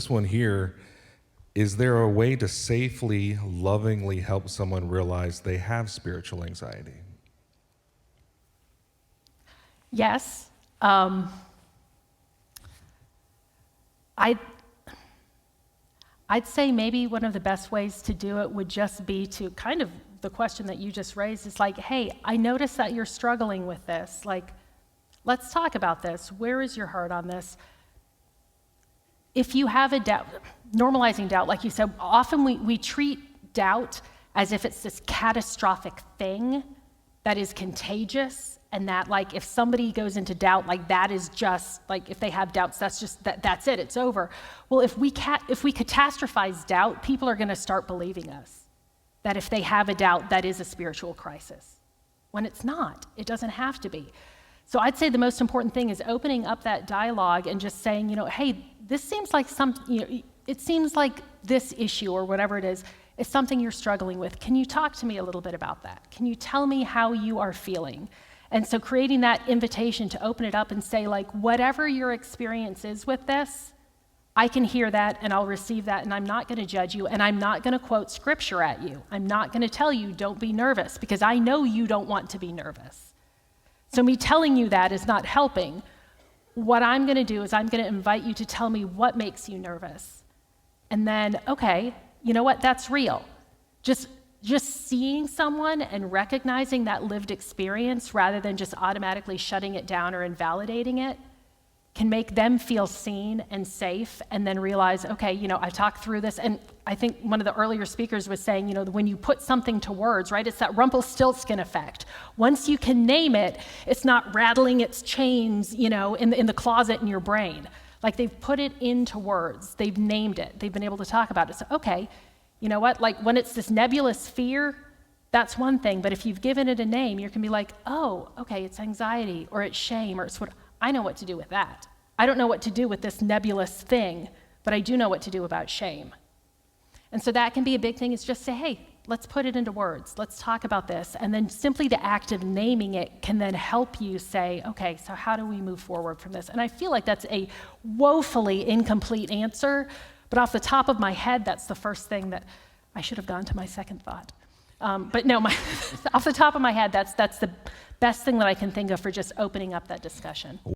This one here, is there a way to safely, lovingly help someone realize they have spiritual anxiety? Yes. I'd say maybe one of the best ways to do it would just be to kind of the question that you just raised is like, hey, I notice that you're struggling with this. Like, let's talk about this. Where is your heart on this? If you have a doubt, normalizing doubt, like you said, often we treat doubt as if it's this catastrophic thing that is contagious, and that like if somebody goes into doubt, like that is just like if they have doubts, that's it, it's over. Well, if we catastrophize doubt, people are going to start believing us that if they have a doubt, that is a spiritual crisis. When it's not, it doesn't have to be. So I'd say the most important thing is opening up that dialogue and just saying, hey, this seems like it seems like this issue or whatever it is something you're struggling with. Can you talk to me a little bit about that? Can you tell me how you are feeling? And so creating that invitation to open it up and say, like, whatever your experience is with this, I can hear that and I'll receive that, and I'm not going to judge you, and I'm not going to quote scripture at you. I'm not going to tell you don't be nervous, because I know you don't want to be nervous. So me telling you that is not helping. What I'm going to do is I'm going to invite you to tell me what makes you nervous. And then, okay, you know what? That's real. Just seeing someone and recognizing that lived experience rather than just automatically shutting it down or invalidating it can make them feel seen and safe, and then realize, okay, I talked through this. And I think one of the earlier speakers was saying, when you put something to words, right, it's that Rumpelstiltskin effect. Once you can name it, it's not rattling its chains, in the closet in your brain. Like, they've put it into words, they've named it, they've been able to talk about it. So, okay, you know what, like when it's this nebulous fear, that's one thing, but if you've given it a name, you can be like, oh, okay, it's anxiety, or it's shame, or it's what. I know what to do with that. I don't know what to do with this nebulous thing, but I do know what to do about shame. And so that can be a big thing, is just say, hey, let's put it into words. Let's talk about this. And then simply the act of naming it can then help you say, okay, so how do we move forward from this? And I feel like that's a woefully incomplete answer, but off the top of my head, that's the first thing that I should have gone to my second thought. But no, off the top of my head, that's the best thing that I can think of for just opening up that discussion.